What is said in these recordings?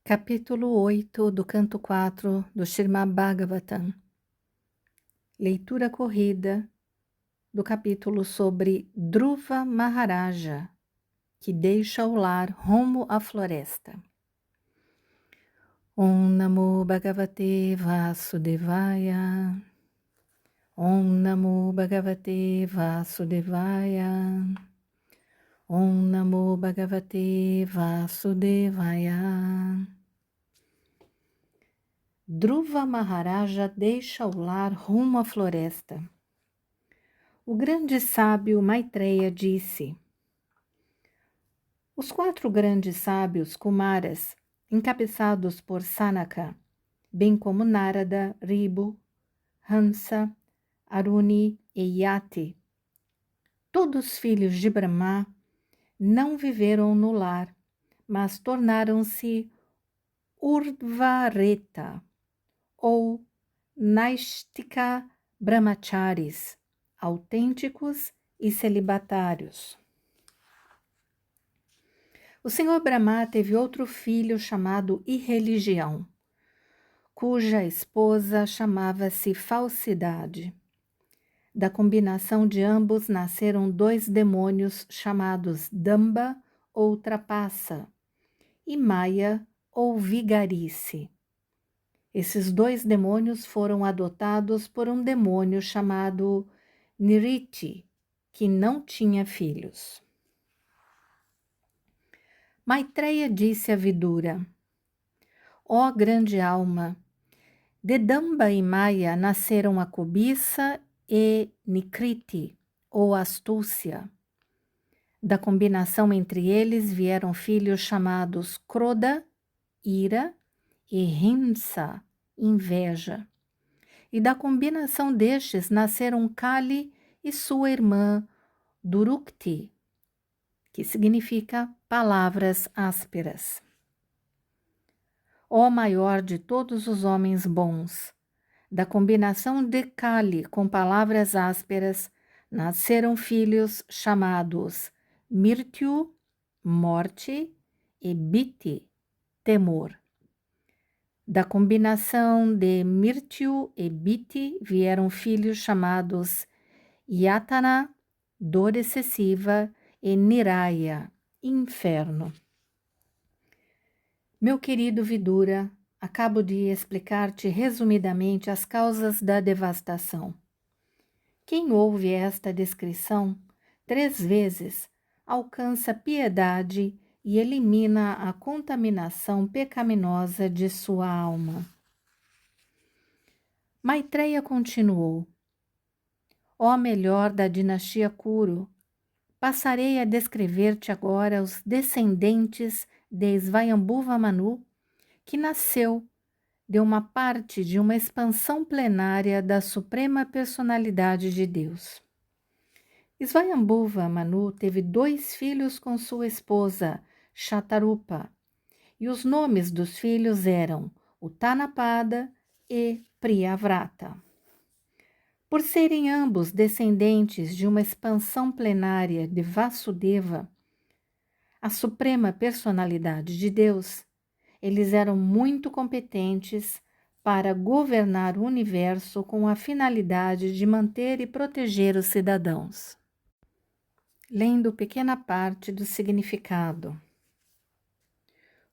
Capítulo 8 do Canto 4 do Srimad Bhagavatam. Leitura corrida do capítulo sobre Dhruva Maharaja, que deixa o lar rumo à floresta. Om Namo Bhagavate Vasudevaya. Om Namo Bhagavate Vasudevaya. Om Namo Bhagavate Vasudevaya. Dhruva Maharaja deixa o lar rumo à floresta. O grande sábio Maitreya disse: os 4 grandes sábios Kumaras, encabeçados por Sanaka, bem como Narada, Ribu, Hansa, Aruni e Yati, todos filhos de Brahma, não viveram no lar, mas tornaram-se Urdhvareta, ou Naistika Brahmacharis, autênticos e celibatários. O Senhor Brahma teve outro filho chamado Irreligião, cuja esposa chamava-se Falsidade. Da combinação de ambos nasceram 2 demônios chamados Damba ou Trapassa e Maya ou Vigarice. Esses 2 demônios foram adotados por um demônio chamado Niriti, que não tinha filhos. Maitreya disse a Vidura: ó grande alma, de Damba e Maya nasceram a cobiça e Nikriti, ou astúcia. Da combinação entre eles vieram filhos chamados Krodha, ira, e Himsa, inveja. E da combinação destes nasceram Kali e sua irmã Durukti, que significa palavras ásperas. Ó maior de todos os homens bons, da combinação de Kali com palavras ásperas nasceram filhos chamados Mrityu, morte, e Biti, temor. Da combinação de Mrityu e Biti vieram filhos chamados Yatana, dor excessiva, e Niraya, inferno. Meu querido Vidura, acabo de explicar-te resumidamente as causas da devastação. Quem ouve esta descrição 3 vezes alcança piedade e elimina a contaminação pecaminosa de sua alma. Maitreya continuou: ó melhor da dinastia Kuru, passarei a descrever-te agora os descendentes de Svayambhuva Manu, que nasceu de uma parte de uma expansão plenária da Suprema Personalidade de Deus. Svayambhuva Manu teve 2 filhos com sua esposa, Shatarupa, e os nomes dos filhos eram Uttanapada e Priyavrata. Por serem ambos descendentes de uma expansão plenária de Vasudeva, a Suprema Personalidade de Deus, eles eram muito competentes para governar o universo com a finalidade de manter e proteger os cidadãos. Lendo pequena parte do significado.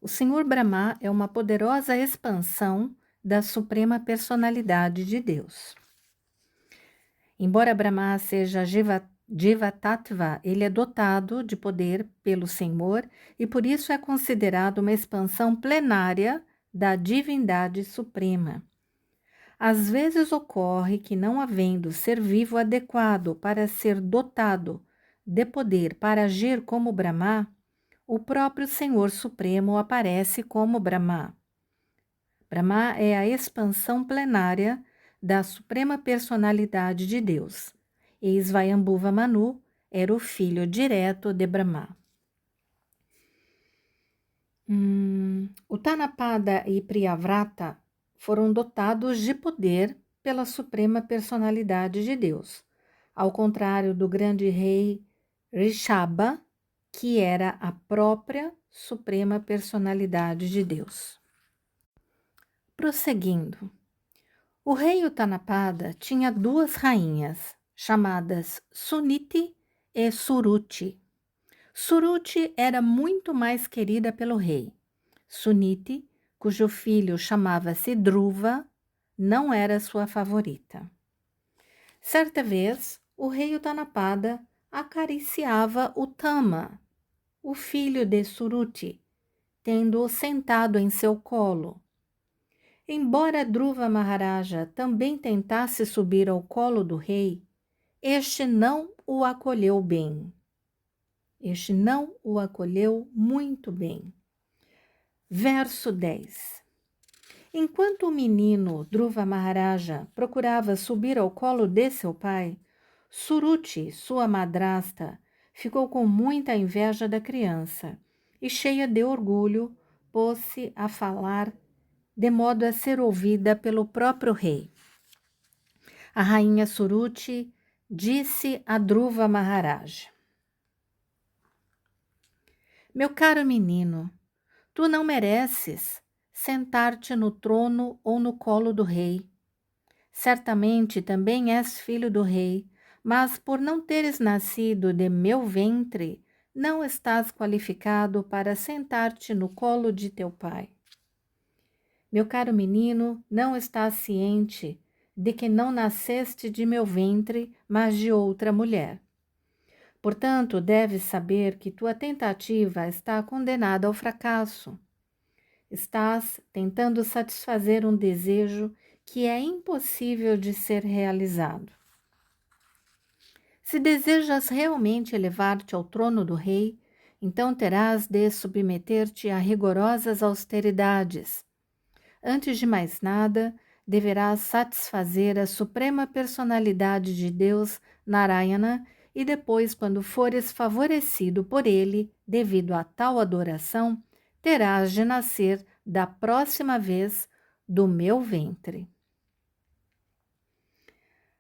O Senhor Brahma é uma poderosa expansão da Suprema Personalidade de Deus. Embora Brahma seja Jiva-tattva, ele é dotado de poder pelo Senhor e por isso é considerado uma expansão plenária da divindade suprema. Às vezes ocorre que, não havendo ser vivo adequado para ser dotado de poder para agir como Brahma, o próprio Senhor Supremo aparece como Brahma. Brahma é a expansão plenária da Suprema Personalidade de Deus, e Svayambhuva Manu era o filho direto de Brahma. Uttanapada e Priyavrata foram dotados de poder pela Suprema Personalidade de Deus, ao contrário do grande rei Rishabha, que era a própria Suprema Personalidade de Deus. Prosseguindo, o rei Utanapada tinha duas rainhas, chamadas Suniti e Suruchi. Suruchi era muito mais querida pelo rei. Suniti, cujo filho chamava-se Dhruva, não era sua favorita. Certa vez, o rei Utanapada acariciava Utama, o filho de Suruchi, tendo-o sentado em seu colo. Embora Dhruva Maharaja também tentasse subir ao colo do rei, este não o acolheu bem. Este não o acolheu muito bem. Verso 10. Enquanto o menino Dhruva Maharaja procurava subir ao colo de seu pai, Suruchi, sua madrasta, ficou com muita inveja da criança e, cheia de orgulho, pôs-se a falar de modo a ser ouvida pelo próprio rei. A rainha Suruchi disse a Dhruva Maharaja: Meu caro menino, tu não mereces sentar-te no trono ou no colo do rei. Certamente também és filho do rei, mas por não teres nascido de meu ventre, não estás qualificado para sentar-te no colo de teu pai. Meu caro menino, não estás ciente de que não nasceste de meu ventre, mas de outra mulher. Portanto, deves saber que tua tentativa está condenada ao fracasso. Estás tentando satisfazer um desejo que é impossível de ser realizado. Se desejas realmente elevar-te ao trono do rei, então terás de submeter-te a rigorosas austeridades. Antes de mais nada, deverás satisfazer a suprema personalidade de Deus, Narayana, e depois, quando fores favorecido por ele, devido a tal adoração, terás de nascer da próxima vez do meu ventre.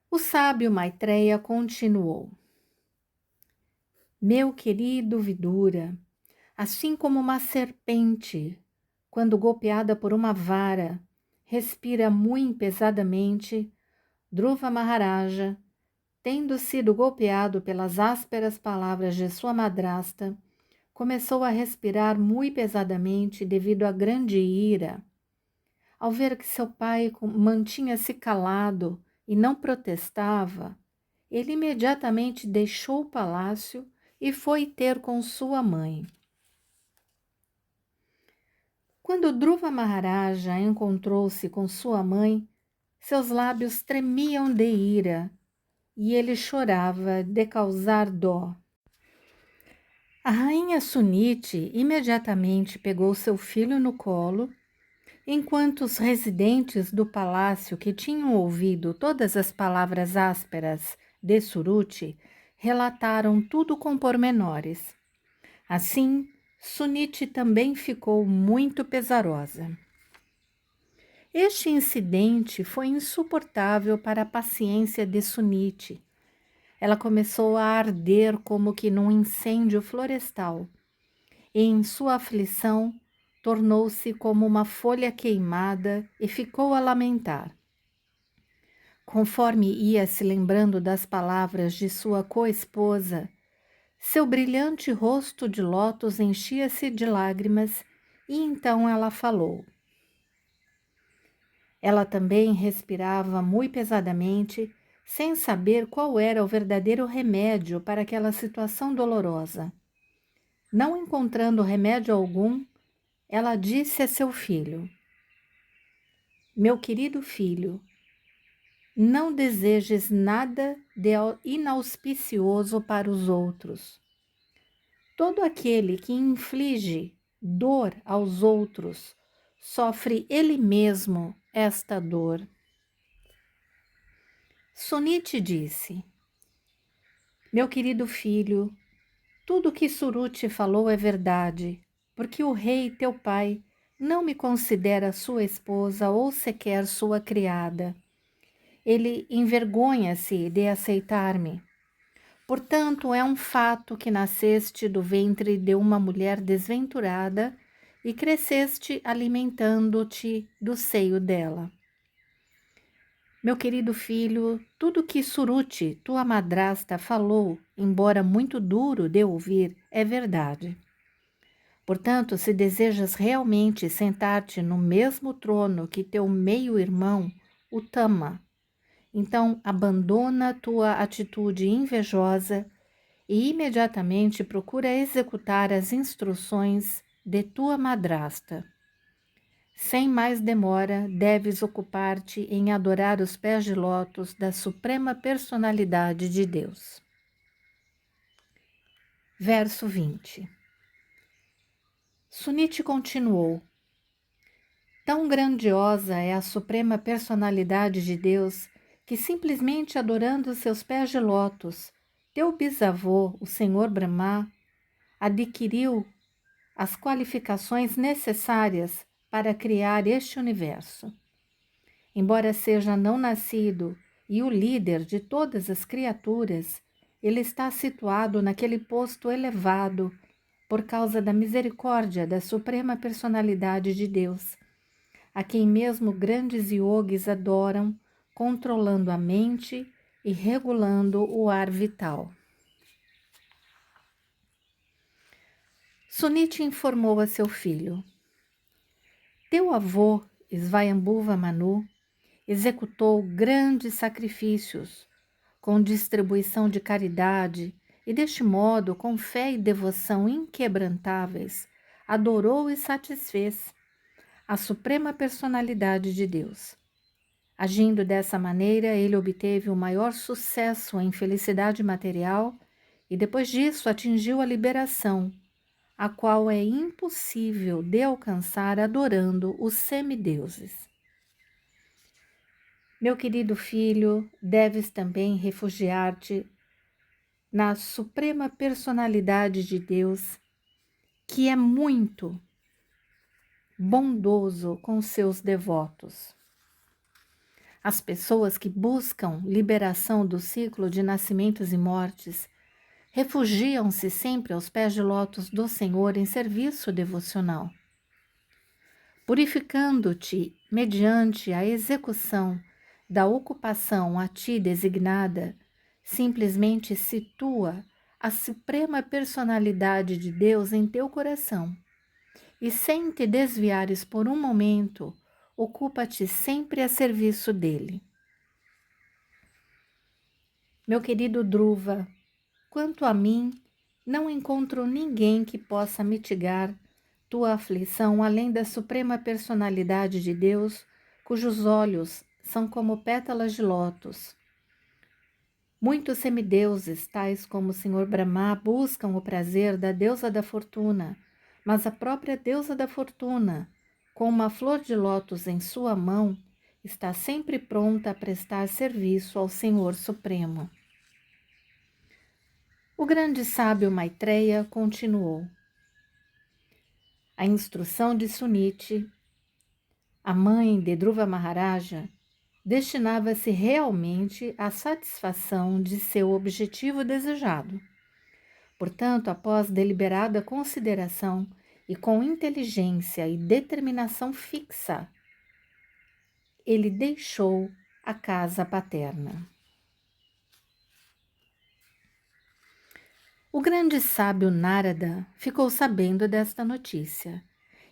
O sábio Maitreya continuou: Meu querido Vidura, assim como uma serpente, quando golpeada por uma vara, respira muito pesadamente, Dhruva Maharaja, tendo sido golpeado pelas ásperas palavras de sua madrasta, começou a respirar muito pesadamente devido à grande ira. Ao ver que seu pai mantinha-se calado e não protestava, ele imediatamente deixou o palácio e foi ter com sua mãe. Quando Dhruva Maharaja encontrou-se com sua mãe, seus lábios tremiam de ira e ele chorava de causar dó. A rainha Suniti imediatamente pegou seu filho no colo, enquanto os residentes do palácio que tinham ouvido todas as palavras ásperas de Suruchi relataram tudo com pormenores. Assim, Suniti também ficou muito pesarosa. Este incidente foi insuportável para a paciência de Suniti. Ela começou a arder como que num incêndio florestal, e em sua aflição tornou-se como uma folha queimada e ficou a lamentar. Conforme ia se lembrando das palavras de sua co-esposa, seu brilhante rosto de lótus enchia-se de lágrimas e então ela falou. Ela também respirava muito pesadamente, sem saber qual era o verdadeiro remédio para aquela situação dolorosa. Não encontrando remédio algum, ela disse a seu filho: Meu querido filho, não desejes nada de inauspicioso para os outros. Todo aquele que inflige dor aos outros sofre ele mesmo esta dor. Suniti disse: Meu querido filho, tudo que Suruchi falou é verdade, porque o rei, teu pai, não me considera sua esposa ou sequer sua criada. Ele envergonha-se de aceitar-me. Portanto, é um fato que nasceste do ventre de uma mulher desventurada e cresceste alimentando-te do seio dela. Meu querido filho, tudo que Suruti, tua madrasta, falou, embora muito duro de ouvir, é verdade. Portanto, se desejas realmente sentar-te no mesmo trono que teu meio-irmão, o Tama, então abandona tua atitude invejosa e imediatamente procura executar as instruções de tua madrasta. Sem mais demora, deves ocupar-te em adorar os pés de lótus da Suprema Personalidade de Deus. Verso 20. Suniti continuou: tão grandiosa é a Suprema Personalidade de Deus que, simplesmente adorando seus pés de lótus, teu bisavô, o Senhor Brahma, adquiriu as qualificações necessárias para criar este universo. Embora seja não nascido e o líder de todas as criaturas, ele está situado naquele posto elevado por causa da misericórdia da Suprema Personalidade de Deus, a quem mesmo grandes yogis adoram, controlando a mente e regulando o ar vital. Suniti informou a seu filho: teu avô, Svayambhuva Manu, executou grandes sacrifícios com distribuição de caridade e, deste modo, com fé e devoção inquebrantáveis, adorou e satisfez a Suprema Personalidade de Deus. Agindo dessa maneira, ele obteve o maior sucesso em felicidade material e, depois disso, atingiu a liberação, a qual é impossível de alcançar adorando os semideuses. Meu querido filho, deves também refugiar-te na Suprema Personalidade de Deus, que é muito bondoso com seus devotos. As pessoas que buscam liberação do ciclo de nascimentos e mortes refugiam-se sempre aos pés de lótus do Senhor em serviço devocional. Purificando-te mediante a execução da ocupação a ti designada, simplesmente situa a Suprema Personalidade de Deus em teu coração e, sem te desviares por um momento, ocupa-te sempre a serviço dele. Meu querido Dhruva, quanto a mim, não encontro ninguém que possa mitigar tua aflição além da Suprema Personalidade de Deus, cujos olhos são como pétalas de lótus. Muitos semideuses, tais como o Senhor Brahma, buscam o prazer da deusa da fortuna, mas a própria deusa da fortuna, com uma flor de lótus em sua mão, está sempre pronta a prestar serviço ao Senhor Supremo. O grande sábio Maitreya continuou: a instrução de Suniti, a mãe de Dhruva Maharaja, destinava-se realmente à satisfação de seu objetivo desejado. Portanto, após deliberada consideração e com inteligência e determinação fixa, ele deixou a casa paterna. O grande sábio Narada ficou sabendo desta notícia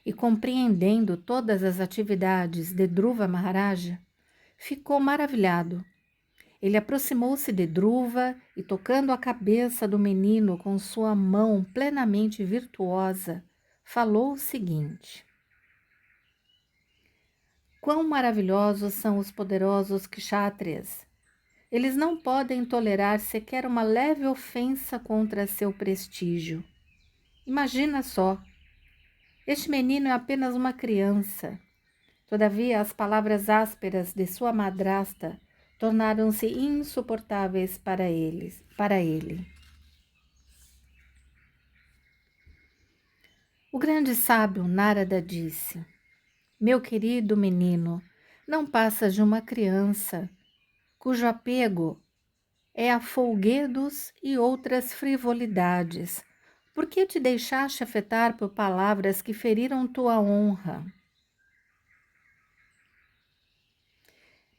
e, compreendendo todas as atividades de Dhruva Maharaja, ficou maravilhado. Ele aproximou-se de Dhruva e, tocando a cabeça do menino com sua mão plenamente virtuosa, falou o seguinte: quão maravilhosos são os poderosos kshatriyas! Eles não podem tolerar sequer uma leve ofensa contra seu prestígio. Imagina só, este menino é apenas uma criança. Todavia, as palavras ásperas de sua madrasta tornaram-se insuportáveis para ele. O grande sábio Narada disse: meu querido menino, não passas de uma criança, cujo apego é a folguedos e outras frivolidades, Por que te deixaste afetar por palavras que feriram tua honra?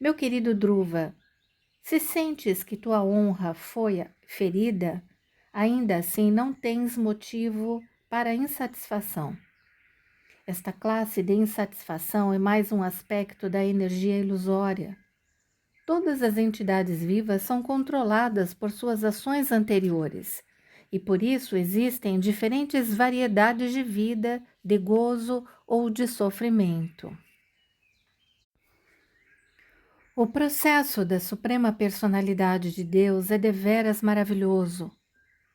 Meu querido Dhruva, se sentes que tua honra foi ferida, ainda assim não tens motivo para insatisfação. Esta classe de insatisfação é mais um aspecto da energia ilusória. Todas as entidades vivas são controladas por suas ações anteriores, e por isso existem diferentes variedades de vida, de gozo ou de sofrimento. O processo da Suprema Personalidade de Deus é deveras maravilhoso.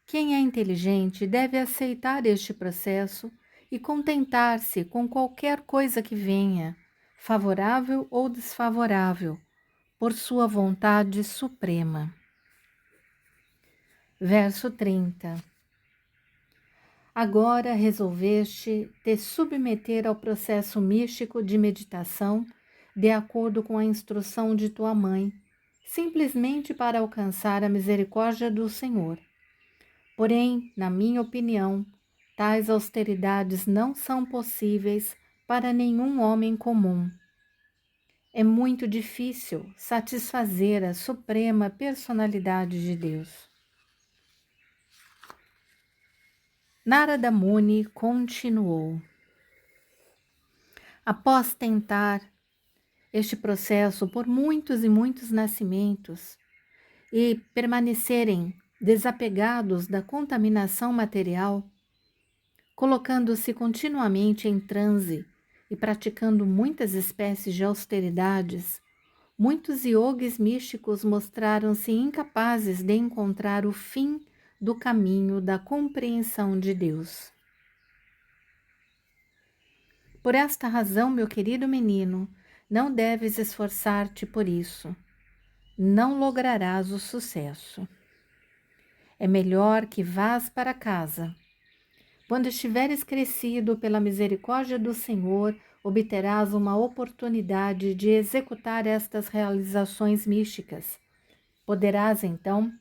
Quem é inteligente deve aceitar este processo e contentar-se com qualquer coisa que venha, favorável ou desfavorável, por sua vontade suprema. Verso 30. Agora resolveste te submeter ao processo místico de meditação de acordo com a instrução de tua mãe, simplesmente para alcançar a misericórdia do Senhor. Porém, na minha opinião, tais austeridades não são possíveis para nenhum homem comum. É muito difícil satisfazer a suprema personalidade de Deus. Narada Muni continuou. Após tentar este processo por muitos e muitos nascimentos e permanecerem desapegados da contaminação material, colocando-se continuamente em transe e praticando muitas espécies de austeridades, muitos yogis místicos mostraram-se incapazes de encontrar o fim do caminho da compreensão de Deus. Por esta razão, meu querido menino, não deves esforçar-te por isso. Não lograrás o sucesso. É melhor que vás para casa. Quando estiveres crescido pela misericórdia do Senhor, obterás uma oportunidade de executar estas realizações místicas. Poderás, então,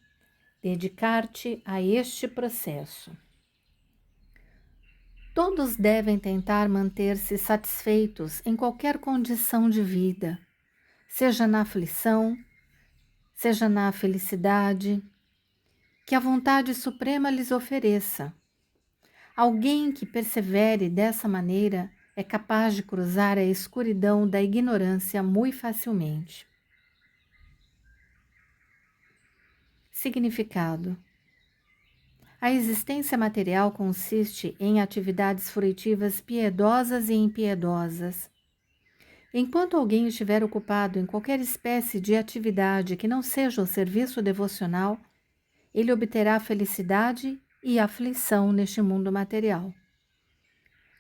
dedicar-te a este processo. Todos devem tentar manter-se satisfeitos em qualquer condição de vida, seja na aflição, seja na felicidade, que a vontade suprema lhes ofereça. Alguém que persevere dessa maneira é capaz de cruzar a escuridão da ignorância muito facilmente. Significado: a existência material consiste em atividades fruitivas piedosas e impiedosas. Enquanto alguém estiver ocupado em qualquer espécie de atividade que não seja o serviço devocional, ele obterá felicidade e aflição neste mundo material.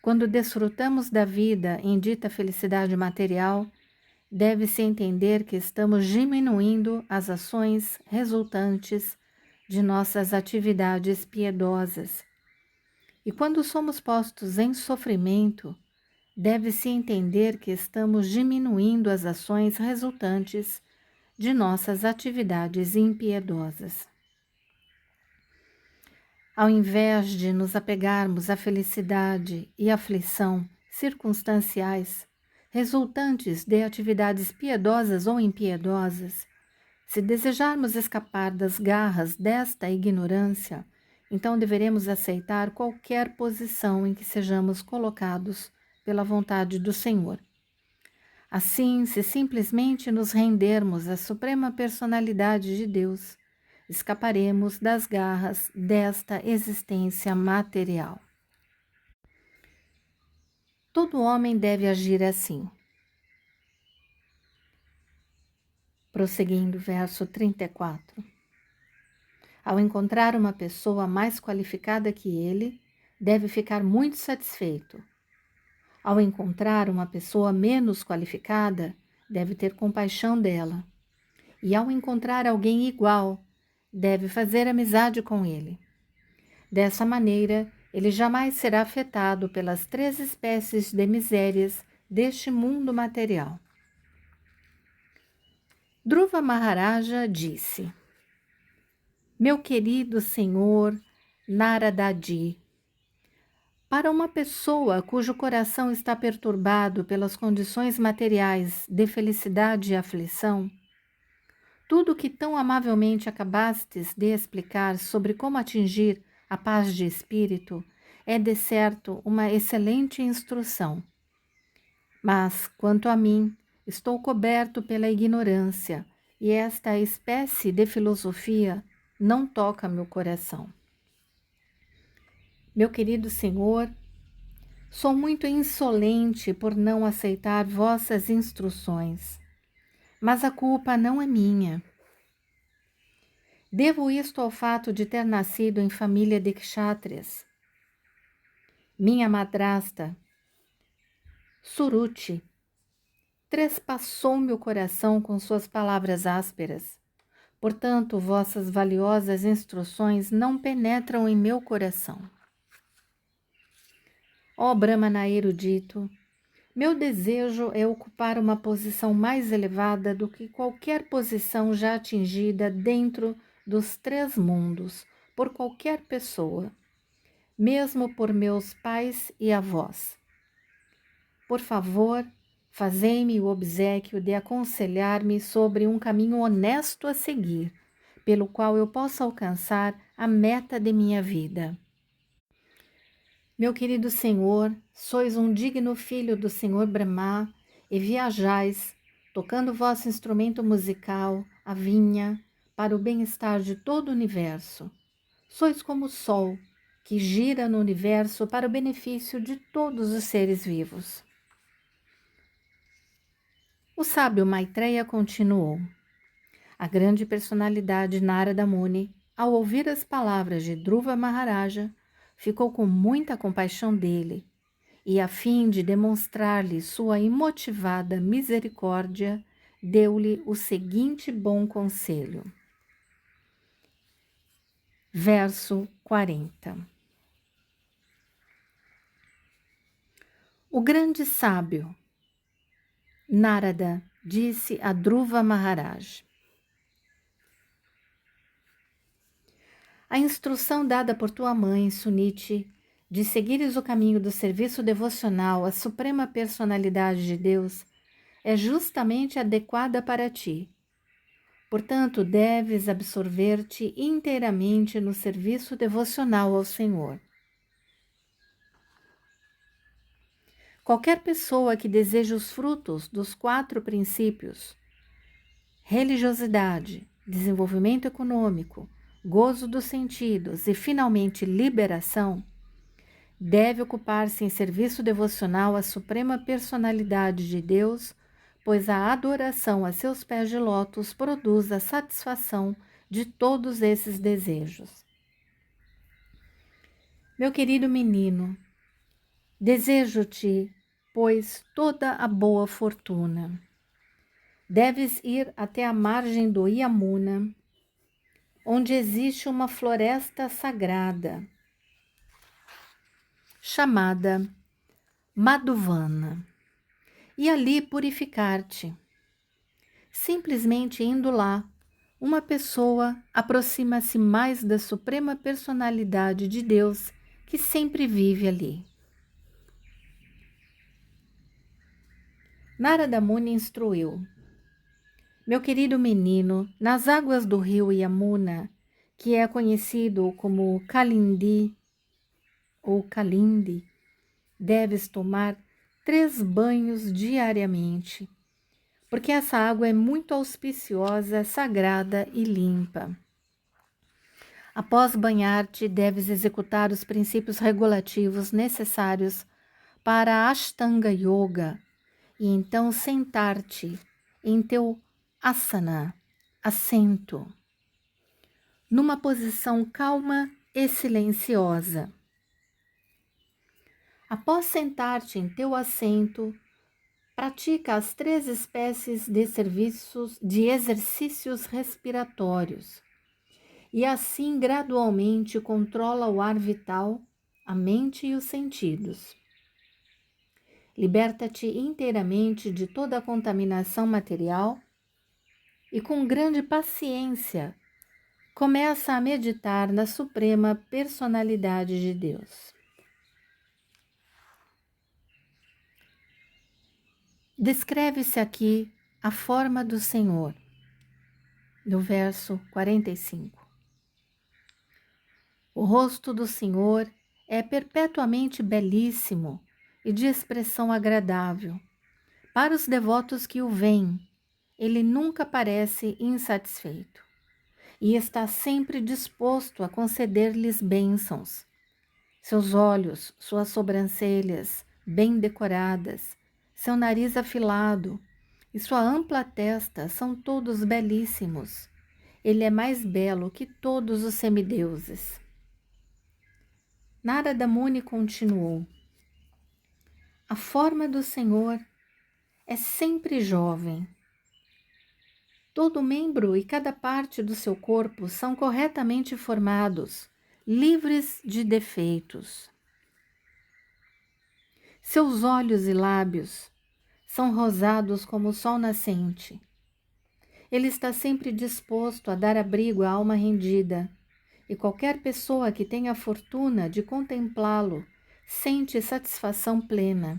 Quando desfrutamos da vida em dita felicidade material, deve-se entender que estamos diminuindo as ações resultantes de nossas atividades piedosas. E quando somos postos em sofrimento, deve-se entender que estamos diminuindo as ações resultantes de nossas atividades impiedosas. Ao invés de nos apegarmos à felicidade e aflição circunstanciais, resultantes de atividades piedosas ou impiedosas, se desejarmos escapar das garras desta ignorância, então deveremos aceitar qualquer posição em que sejamos colocados pela vontade do Senhor. Assim, se simplesmente nos rendermos à suprema personalidade de Deus, escaparemos das garras desta existência material. Todo homem deve agir assim. Prosseguindo, verso 34. Ao encontrar uma pessoa mais qualificada que ele, deve ficar muito satisfeito. Ao encontrar uma pessoa menos qualificada, deve ter compaixão dela. E ao encontrar alguém igual, deve fazer amizade com ele. Dessa maneira, ele jamais será afetado pelas 3 espécies de misérias deste mundo material. Dhruva Maharaja disse: Meu querido senhor Naradaji, Para uma pessoa cujo coração está perturbado pelas condições materiais de felicidade e aflição, tudo o que tão amavelmente acabastes de explicar sobre como atingir a paz de espírito é, de certo, uma excelente instrução. Mas, quanto a mim, estou coberto pela ignorância e esta espécie de filosofia não toca meu coração. Meu querido Senhor, sou muito insolente por não aceitar vossas instruções, mas a culpa não é minha. Devo isto ao fato de ter nascido em família de kshatriyas. Minha madrasta, Suruchi, trespassou-me o coração com suas palavras ásperas. Portanto, vossas valiosas instruções não penetram em meu coração. Ó Brahmana erudito, meu desejo é ocupar uma posição mais elevada do que qualquer posição já atingida dentro dos 3 mundos, por qualquer pessoa, mesmo por meus pais e avós. Por favor, fazei-me o obséquio de aconselhar-me sobre um caminho honesto a seguir, pelo qual eu possa alcançar a meta de minha vida. Meu querido Senhor, sois um digno filho do Senhor Brahma e viajais, tocando vosso instrumento musical, a vinha, para o bem-estar de todo o universo. Sois como o sol, que gira no universo para o benefício de todos os seres vivos. O sábio Maitreya continuou. A grande personalidade Narada Muni, ao ouvir as palavras de Dhruva Maharaja, ficou com muita compaixão dele e, a fim de demonstrar-lhe sua imotivada misericórdia, deu-lhe o seguinte bom conselho. Verso 40. O grande sábio Narada disse a Dhruva Maharaj: a instrução dada por tua mãe, Suniti, de seguires o caminho do serviço devocional à Suprema Personalidade de Deus, é justamente adequada para ti. Portanto, deves absorver-te inteiramente no serviço devocional ao Senhor. Qualquer pessoa que deseje os frutos dos 4 princípios, religiosidade, desenvolvimento econômico, gozo dos sentidos e, finalmente, liberação, deve ocupar-se em serviço devocional à Suprema Personalidade de Deus, pois a adoração a seus pés de lótus produz a satisfação de todos esses desejos. Meu querido menino, desejo-te, pois, toda a boa fortuna. Deves ir até a margem do Yamuna, onde existe uma floresta sagrada, chamada Madhuvana, e ali purificar-te. Simplesmente indo lá, uma pessoa aproxima-se mais da Suprema Personalidade de Deus que sempre vive ali. Narada Muni instruiu: meu querido menino, nas águas do rio Yamuna, que é conhecido como Kalindi ou Kalindi, deves tomar 3 banhos diariamente, porque essa água é muito auspiciosa, sagrada e limpa. Após banhar-te, deves executar os princípios regulativos necessários para a Ashtanga Yoga e então sentar-te em teu asana, assento, numa posição calma e silenciosa. Após sentar-te em teu assento, pratica as 3 espécies de exercícios respiratórios e assim gradualmente controla o ar vital, a mente e os sentidos. Liberta-te inteiramente de toda a contaminação material e, com grande paciência, começa a meditar na Suprema Personalidade de Deus. Descreve-se aqui a forma do Senhor, no verso 45. O rosto do Senhor é perpetuamente belíssimo e de expressão agradável. Para os devotos que o veem, ele nunca parece insatisfeito e está sempre disposto a conceder-lhes bênçãos. Seus olhos, suas sobrancelhas bem decoradas, seu nariz afilado e sua ampla testa são todos belíssimos. Ele é mais belo que todos os semideuses. Narada Muni continuou: a forma do Senhor é sempre jovem. Todo membro e cada parte do seu corpo são corretamente formados, livres de defeitos. Seus olhos e lábios são rosados como o sol nascente. Ele está sempre disposto a dar abrigo à alma rendida, e qualquer pessoa que tenha a fortuna de contemplá-lo sente satisfação plena.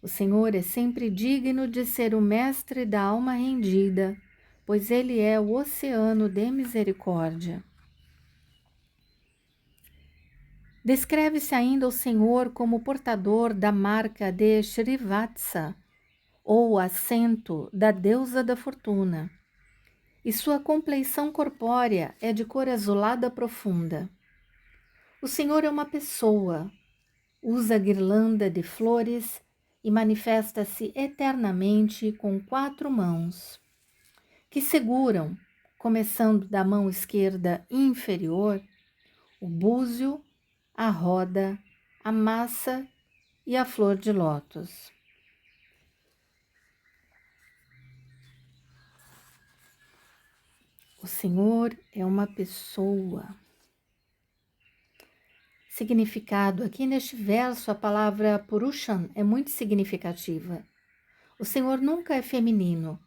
O Senhor é sempre digno de ser o mestre da alma rendida, pois ele é o oceano de misericórdia. Descreve-se ainda o Senhor como portador da marca de Shrivatsa, ou assento da deusa da fortuna, e sua compleição corpórea é de cor azulada profunda. O Senhor é uma pessoa, usa guirlanda de flores e manifesta-se eternamente com 4 mãos, que seguram, começando da mão esquerda inferior, o búzio, a roda, a massa e a flor de lótus. O Senhor é uma pessoa. Significado. Aqui neste verso, a palavra Purushan é muito significativa. O Senhor nunca é feminino.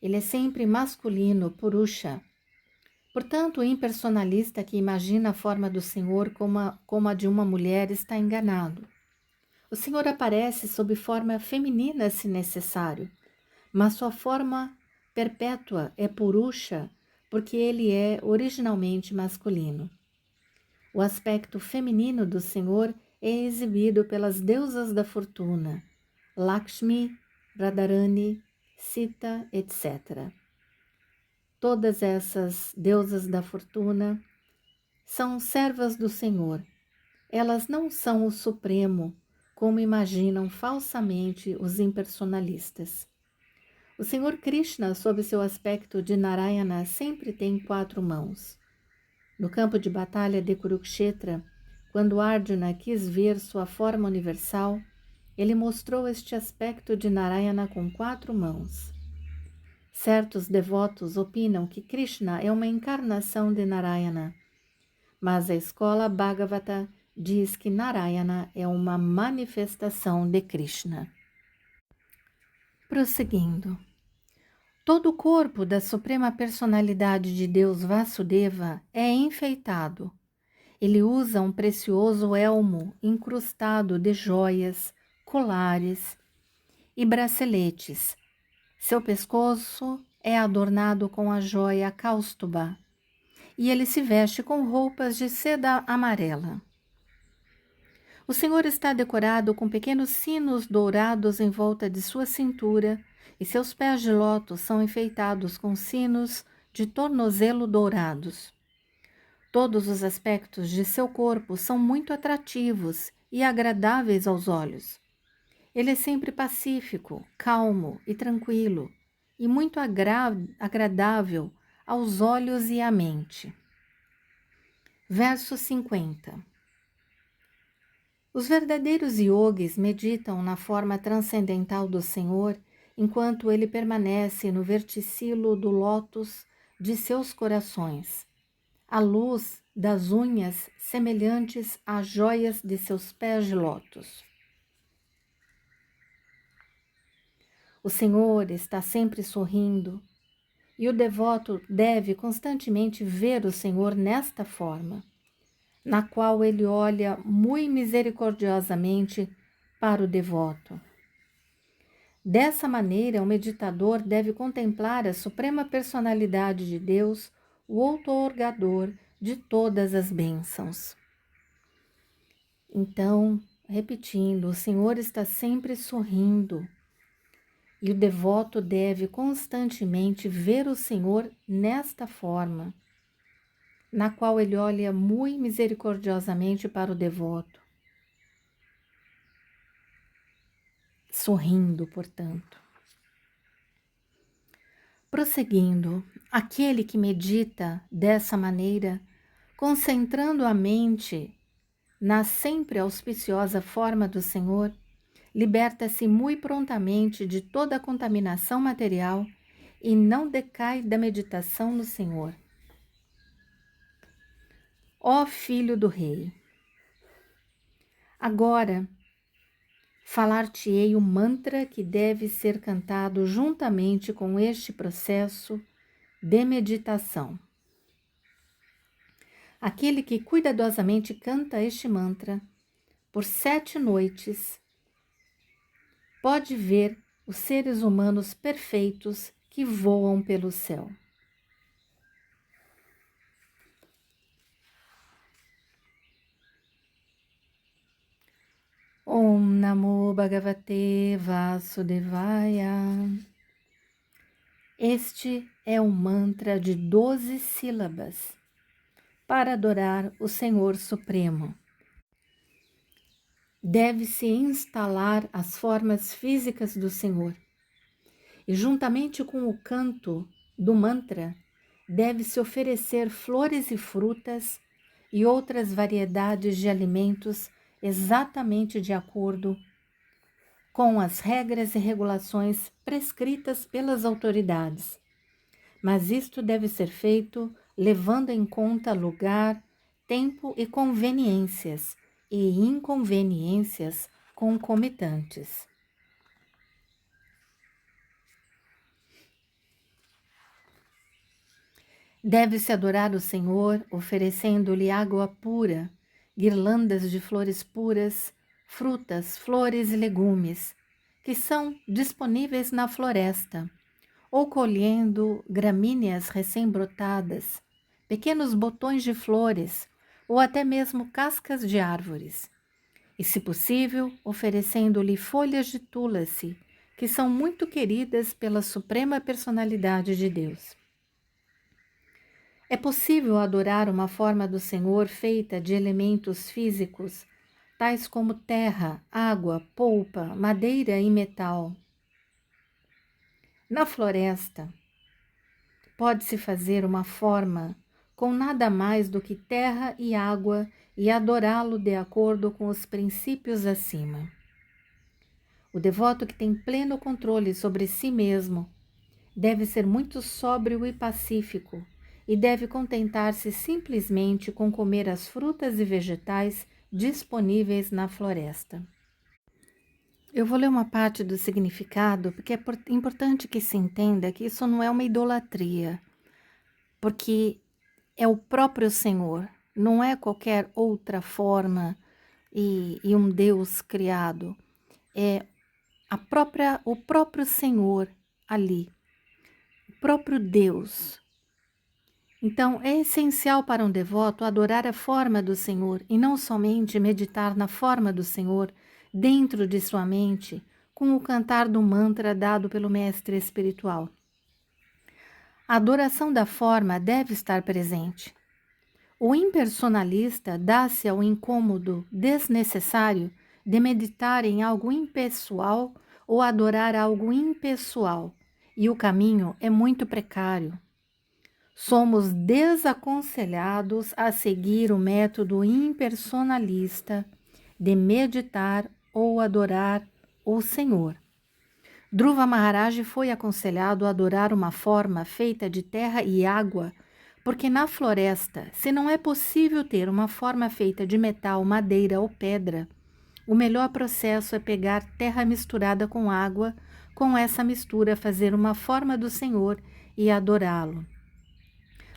Ele é sempre masculino, Purusha. Portanto, o impersonalista que imagina a forma do Senhor como a de uma mulher está enganado. O Senhor aparece sob forma feminina se necessário, mas sua forma perpétua é Purusha, porque ele é originalmente masculino. O aspecto feminino do Senhor é exibido pelas deusas da fortuna, Lakshmi, Radharani, Sita, etc. Todas essas deusas da fortuna são servas do Senhor. Elas não são o Supremo, como imaginam falsamente os impersonalistas. O Senhor Krishna, sob seu aspecto de Narayana, sempre tem 4 mãos. No campo de batalha de Kurukshetra, quando Arjuna quis ver sua forma universal, ele mostrou este aspecto de Narayana com 4 mãos. Certos devotos opinam que Krishna é uma encarnação de Narayana, mas a escola Bhagavata diz que Narayana é uma manifestação de Krishna. Prosseguindo. Todo o corpo da Suprema Personalidade de Deus Vasudeva é enfeitado. Ele usa um precioso elmo incrustado de joias, colares e braceletes. Seu pescoço é adornado com a joia Kaustuba e ele se veste com roupas de seda amarela. O Senhor está decorado com pequenos sinos dourados em volta de sua cintura e seus pés de lótus são enfeitados com sinos de tornozelo dourados. Todos os aspectos de seu corpo são muito atrativos e agradáveis aos olhos. Ele é sempre pacífico, calmo e tranquilo, e muito agradável aos olhos e à mente. Verso 50. Os verdadeiros yogis meditam na forma transcendental do Senhor enquanto ele permanece no verticilo do lótus de seus corações, à luz das unhas semelhantes às joias de seus pés de lótus. O Senhor está sempre sorrindo e o devoto deve constantemente ver o Senhor nesta forma, na qual ele olha muito misericordiosamente para o devoto. Dessa maneira, o meditador deve contemplar a suprema personalidade de Deus, o outorgador de todas as bênçãos. Então, repetindo, o Senhor está sempre sorrindo e o devoto deve constantemente ver o Senhor nesta forma, na qual ele olha muito misericordiosamente para o devoto, sorrindo, portanto. Prosseguindo, aquele que medita dessa maneira, concentrando a mente na sempre auspiciosa forma do Senhor, liberta-se muito prontamente de toda a contaminação material e não decai da meditação no Senhor. Ó Filho do Rei, agora falar-te-ei o mantra que deve ser cantado juntamente com este processo de meditação. Aquele que cuidadosamente canta este mantra por 7 noites pode ver os seres humanos perfeitos que voam pelo céu. Om Namo Bhagavate Vasudevaya. Este é um mantra de 12 sílabas para adorar o Senhor Supremo. Deve-se instalar as formas físicas do Senhor e, juntamente com o canto do mantra, deve-se oferecer flores e frutas e outras variedades de alimentos exatamente de acordo com as regras e regulações prescritas pelas autoridades. Mas isto deve ser feito levando em conta lugar, tempo e conveniências e inconveniências concomitantes. Deve-se adorar o Senhor oferecendo-lhe água pura, guirlandas de flores puras, frutas, flores e legumes, que são disponíveis na floresta, ou colhendo gramíneas recém-brotadas, pequenos botões de flores, ou até mesmo cascas de árvores. E, se possível, oferecendo-lhe folhas de tulasi, que são muito queridas pela Suprema Personalidade de Deus. É possível adorar uma forma do Senhor feita de elementos físicos, tais como terra, água, polpa, madeira e metal. Na floresta, pode-se fazer uma forma com nada mais do que terra e água e adorá-lo de acordo com os princípios acima. O devoto que tem pleno controle sobre si mesmo deve ser muito sóbrio e pacífico e deve contentar-se simplesmente com comer as frutas e vegetais disponíveis na floresta. Eu vou ler uma parte do significado, porque é importante que se entenda que isso não é uma idolatria, porque é o próprio Senhor, não é qualquer outra forma e um Deus criado. É o próprio Senhor ali, o próprio Deus. Então, é essencial para um devoto adorar a forma do Senhor e não somente meditar na forma do Senhor dentro de sua mente com o cantar do mantra dado pelo mestre espiritual. A adoração da forma deve estar presente. O impersonalista dá-se ao incômodo desnecessário de meditar em algo impessoal ou adorar algo impessoal, e o caminho é muito precário. Somos desaconselhados a seguir o método impersonalista de meditar ou adorar o Senhor. Dhruva Maharaj foi aconselhado a adorar uma forma feita de terra e água, porque na floresta, se não é possível ter uma forma feita de metal, madeira ou pedra, o melhor processo é pegar terra misturada com água, com essa mistura fazer uma forma do Senhor e adorá-lo.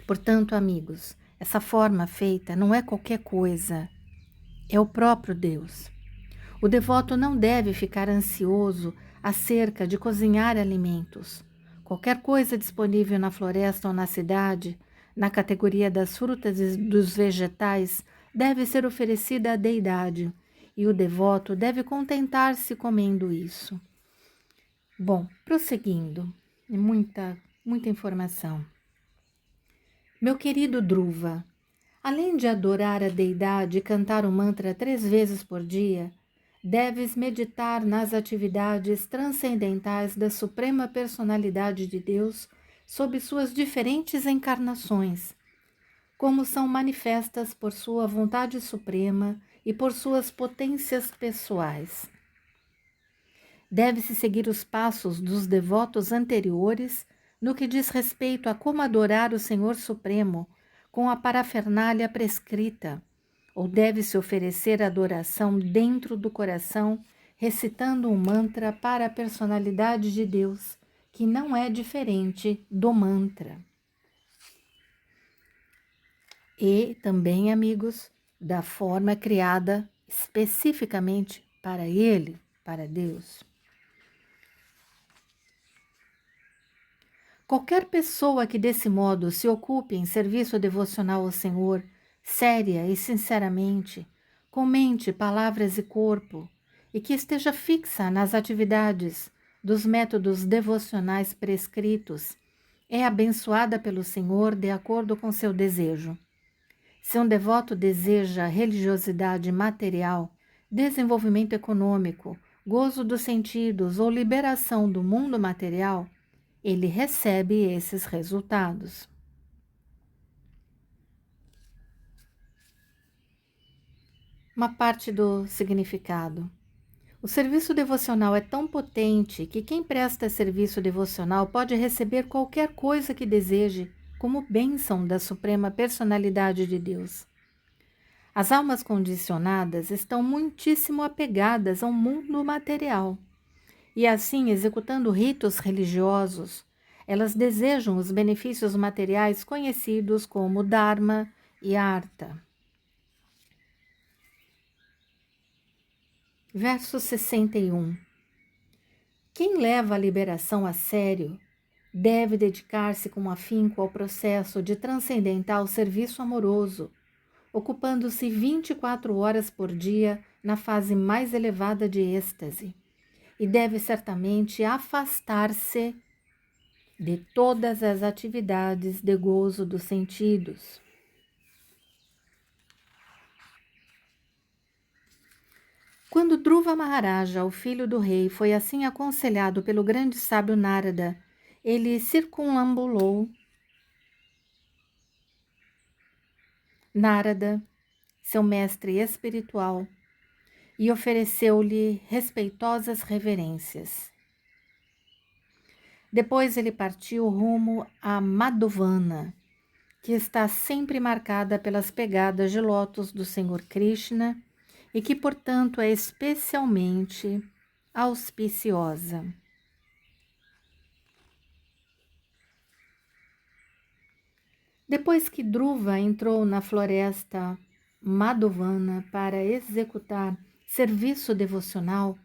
Portanto, amigos, essa forma feita não é qualquer coisa, é o próprio Deus. O devoto não deve ficar ansioso acerca de cozinhar alimentos. Qualquer coisa disponível na floresta ou na cidade, na categoria das frutas e dos vegetais, deve ser oferecida à deidade, e o devoto deve contentar-se comendo isso. Bom, prosseguindo, muita informação. Meu querido Dhruva, além de adorar a deidade e cantar o mantra 3 vezes por dia, deves meditar nas atividades transcendentais da Suprema Personalidade de Deus sob suas diferentes encarnações, como são manifestas por sua vontade suprema e por suas potências pessoais. Deve-se seguir os passos dos devotos anteriores no que diz respeito a como adorar o Senhor Supremo com a parafernália prescrita, ou deve-se oferecer adoração dentro do coração, recitando um mantra para a personalidade de Deus, que não é diferente do mantra. E também, amigos, da forma criada especificamente para Ele, para Deus. Qualquer pessoa que desse modo se ocupe em serviço devocional ao Senhor, séria e sinceramente, com mente, palavras e corpo, e que esteja fixa nas atividades dos métodos devocionais prescritos, é abençoada pelo Senhor de acordo com seu desejo. Se um devoto deseja religiosidade material, desenvolvimento econômico, gozo dos sentidos ou liberação do mundo material, ele recebe esses resultados. Uma parte do significado. O serviço devocional é tão potente que quem presta serviço devocional pode receber qualquer coisa que deseje como bênção da Suprema Personalidade de Deus. As almas condicionadas estão muitíssimo apegadas ao mundo material e, assim, executando ritos religiosos, elas desejam os benefícios materiais conhecidos como Dharma e Artha. Verso 61. Quem leva a liberação a sério deve dedicar-se com afinco ao processo de transcendental serviço amoroso, ocupando-se 24 horas por dia na fase mais elevada de êxtase, e deve certamente afastar-se de todas as atividades de gozo dos sentidos. Quando Dhruva Maharaja, o filho do rei, foi assim aconselhado pelo grande sábio Narada, ele circunambulou Narada, seu mestre espiritual, e ofereceu-lhe respeitosas reverências. Depois ele partiu rumo a Madhuvana, que está sempre marcada pelas pegadas de lótus do Senhor Krishna e que, portanto, é especialmente auspiciosa. Depois que Dhruva entrou na floresta Madhuvana para executar serviço devocional,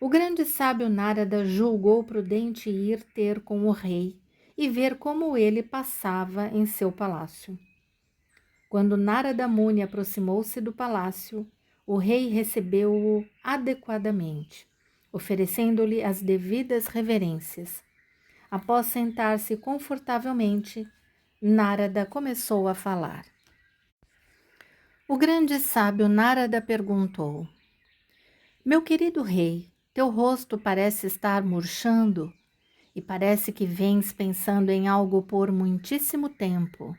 o grande sábio Narada julgou prudente ir ter com o rei e ver como ele passava em seu palácio. Quando Narada Muni aproximou-se do palácio, o rei recebeu-o adequadamente, oferecendo-lhe as devidas reverências. Após sentar-se confortavelmente, Narada começou a falar. O grande sábio Narada perguntou: Meu querido rei, teu rosto parece estar murchando e parece que vens pensando em algo por muitíssimo tempo.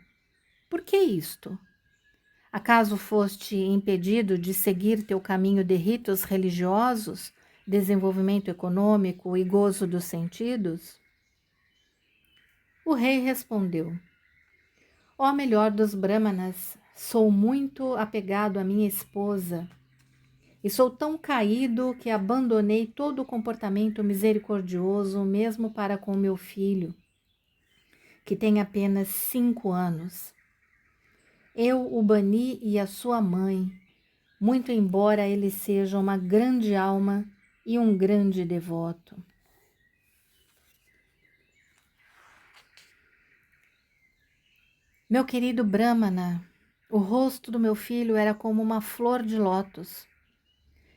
Por que isto? Acaso foste impedido de seguir teu caminho de ritos religiosos, desenvolvimento econômico e gozo dos sentidos? O rei respondeu: Ó melhor dos Brahmanas, sou muito apegado à minha esposa e sou tão caído que abandonei todo o comportamento misericordioso mesmo para com meu filho, que tem apenas 5 anos. Eu o bani e a sua mãe, muito embora ele seja uma grande alma e um grande devoto. Meu querido Brahmana, o rosto do meu filho era como uma flor de lótus.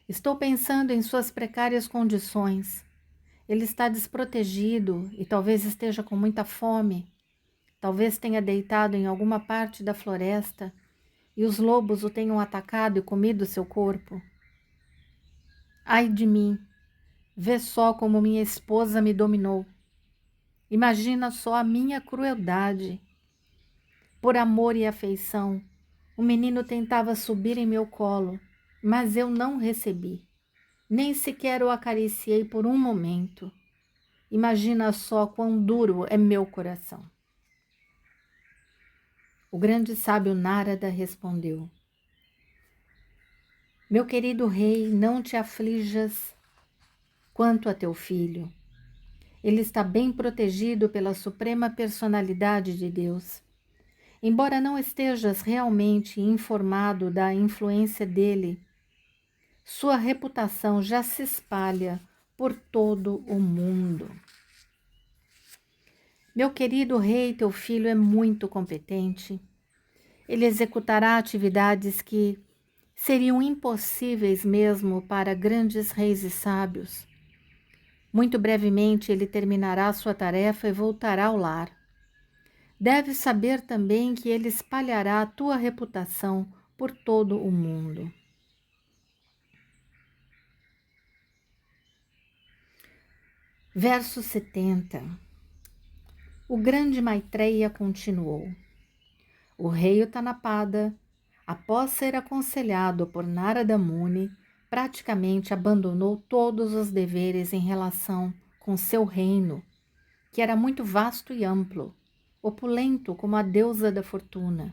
Estou pensando em suas precárias condições. Ele está desprotegido e talvez esteja com muita fome. Talvez tenha deitado em alguma parte da floresta e os lobos o tenham atacado e comido seu corpo. Ai de mim, vê só como minha esposa me dominou. Imagina só a minha crueldade. Por amor e afeição, o menino tentava subir em meu colo, mas eu não recebi. Nem sequer o acariciei por um momento. Imagina só quão duro é meu coração. O grande sábio Narada respondeu: Meu querido rei, não te aflijas quanto a teu filho. Ele está bem protegido pela suprema personalidade de Deus. Embora não estejas realmente informado da influência dele, sua reputação já se espalha por todo o mundo. Meu querido rei, teu filho é muito competente. Ele executará atividades que seriam impossíveis mesmo para grandes reis e sábios. Muito brevemente ele terminará sua tarefa e voltará ao lar. Deves saber também que ele espalhará a tua reputação por todo o mundo. Verso 70. O grande Maitreya continuou. O rei Utanapada, após ser aconselhado por Narada Muni, praticamente abandonou todos os deveres em relação com seu reino, que era muito vasto e amplo, opulento como a deusa da fortuna,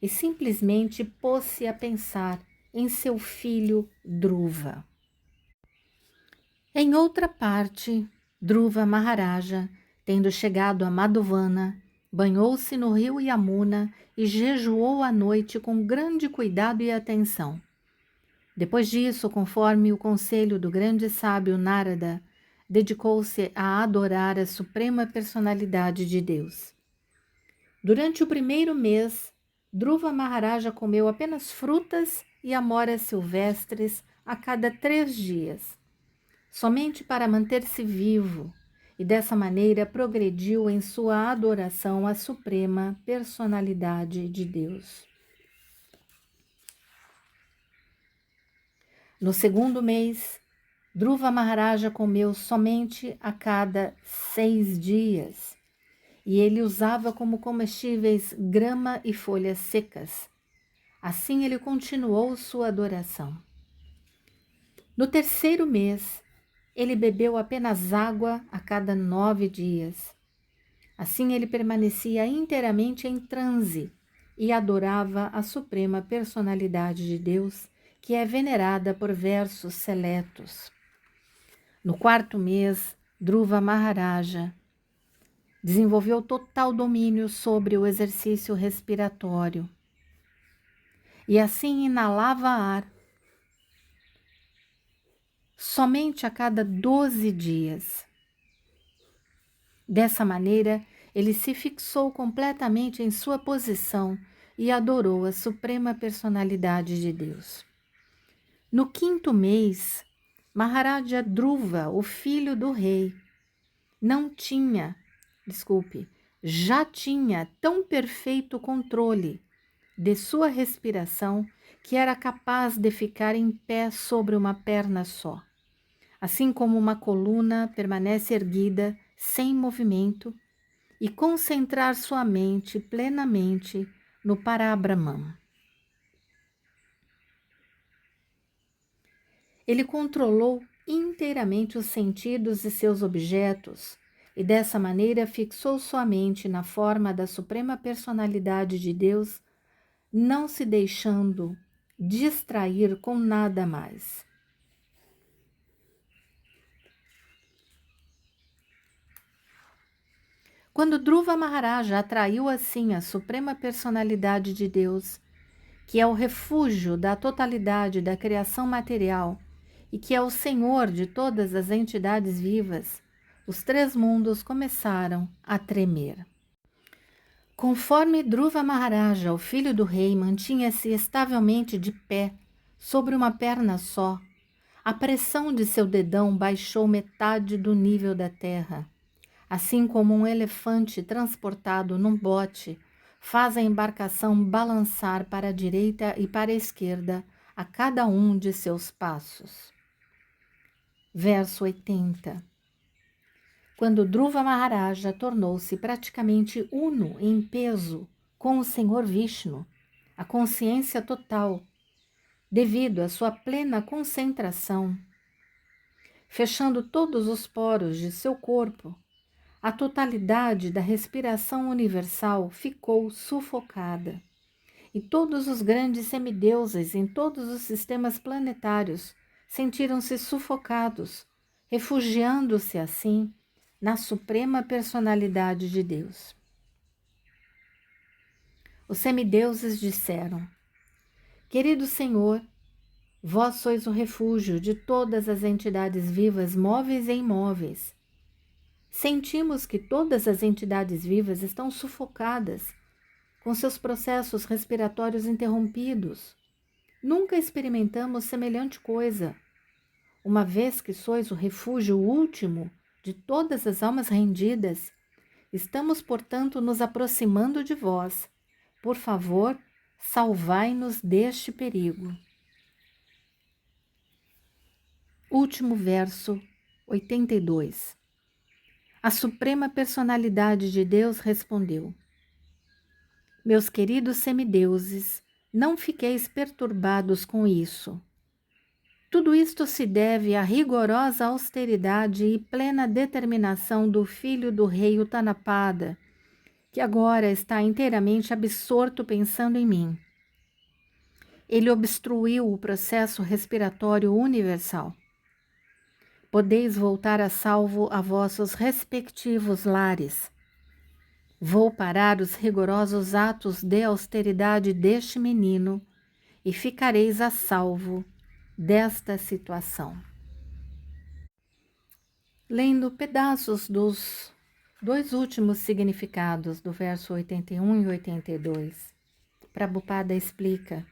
e simplesmente pôs-se a pensar em seu filho Dhruva. Em outra parte, Dhruva Maharaja, tendo chegado a Madhuvana, banhou-se no rio Yamuna e jejuou à noite com grande cuidado e atenção. Depois disso, conforme o conselho do grande sábio Narada, dedicou-se a adorar a suprema personalidade de Deus. Durante o primeiro mês, Dhruva Maharaja comeu apenas frutas e amoras silvestres a cada 3 dias, somente para manter-se vivo, e dessa maneira progrediu em sua adoração à suprema personalidade de Deus. No segundo mês, Dhruva Maharaja comeu somente a cada 6 dias, e ele usava como comestíveis grama e folhas secas. Assim ele continuou sua adoração. No terceiro mês, ele bebeu apenas água a cada 9 dias. Assim ele permanecia inteiramente em transe e adorava a suprema personalidade de Deus, que é venerada por versos seletos. No quarto mês, Dhruva Maharaja desenvolveu total domínio sobre o exercício respiratório e assim inalava ar somente a cada 12 dias. Dessa maneira, ele se fixou completamente em sua posição e adorou a suprema personalidade de Deus. No quinto mês, Maharaja Dhruva, o filho do rei, já tinha tão perfeito controle de sua respiração que era capaz de ficar em pé sobre uma perna só. Assim como uma coluna permanece erguida, sem movimento, e concentrar sua mente plenamente no Parabrahman. Ele controlou inteiramente os sentidos de seus objetos e dessa maneira fixou sua mente na forma da suprema personalidade de Deus, não se deixando distrair com nada mais. Quando Dhruva Maharaja atraiu assim a suprema personalidade de Deus, que é o refúgio da totalidade da criação material e que é o Senhor de todas as entidades vivas, os três mundos começaram a tremer. Conforme Dhruva Maharaja, o filho do rei, mantinha-se estavelmente de pé, sobre uma perna só, a pressão de seu dedão baixou metade do nível da terra. Assim como um elefante transportado num bote faz a embarcação balançar para a direita e para a esquerda a cada um de seus passos. Verso 80. Quando Dhruva Maharaja tornou-se praticamente uno em peso com o Senhor Vishnu, a consciência total, devido à sua plena concentração, fechando todos os poros de seu corpo, a totalidade da respiração universal ficou sufocada, e todos os grandes semideuses em todos os sistemas planetários sentiram-se sufocados, refugiando-se assim na suprema personalidade de Deus. Os semideuses disseram: Querido Senhor, vós sois o refúgio de todas as entidades vivas, móveis e imóveis. Sentimos que todas as entidades vivas estão sufocadas, com seus processos respiratórios interrompidos. Nunca experimentamos semelhante coisa. Uma vez que sois o refúgio último de todas as almas rendidas, estamos, portanto, nos aproximando de vós. Por favor, salvai-nos deste perigo. Último verso, 82. A Suprema Personalidade de Deus respondeu: Meus queridos semideuses, não fiqueis perturbados com isso. Tudo isto se deve à rigorosa austeridade e plena determinação do filho do rei Utanapada, que agora está inteiramente absorto pensando em mim. Ele obstruiu o processo respiratório universal. Podeis voltar a salvo a vossos respectivos lares. Vou parar os rigorosos atos de austeridade deste menino e ficareis a salvo desta situação. Lendo pedaços dos dois últimos significados do verso 81 e 82, Prabhupada explica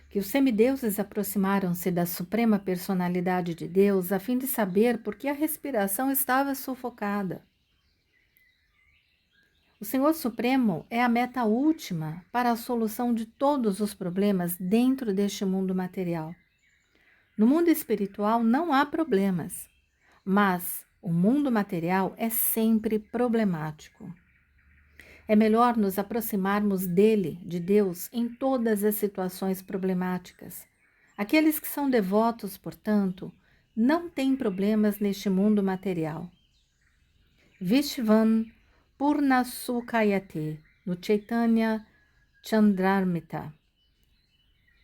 que os semideuses aproximaram-se da suprema personalidade de Deus a fim de saber por que a respiração estava sufocada. O Senhor Supremo é a meta última para a solução de todos os problemas dentro deste mundo material. No mundo espiritual não há problemas, mas o mundo material é sempre problemático. É melhor nos aproximarmos dele, de Deus, em todas as situações problemáticas. Aqueles que são devotos, portanto, não têm problemas neste mundo material. Vishvan Purnasukayate, no Chaitanya Chandramrita.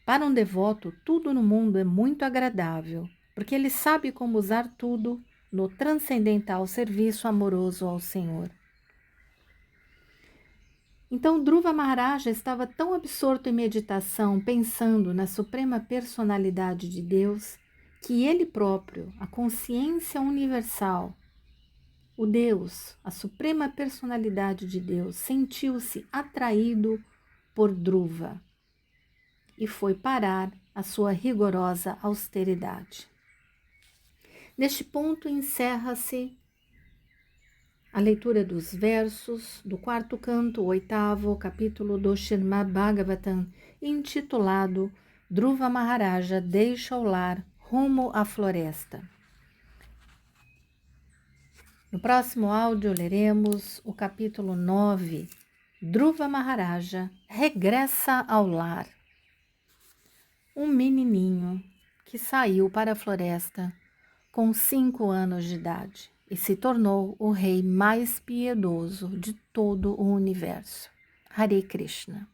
Para um devoto, tudo no mundo é muito agradável, porque ele sabe como usar tudo no transcendental serviço amoroso ao Senhor. Então, Dhruva Maharaja estava tão absorto em meditação, pensando na suprema personalidade de Deus, que ele próprio, a consciência universal, o Deus, a suprema personalidade de Deus, sentiu-se atraído por Dhruva e foi parar a sua rigorosa austeridade. Neste ponto encerra-se a leitura dos versos do quarto canto, 8º capítulo do Srimad Bhagavatam, intitulado Dhruva Maharaja deixa o lar rumo à floresta. No próximo áudio leremos o capítulo 9, Dhruva Maharaja regressa ao lar. Um menininho que saiu para a floresta com 5 anos de idade e se tornou o rei mais piedoso de todo o universo. Hare Krishna.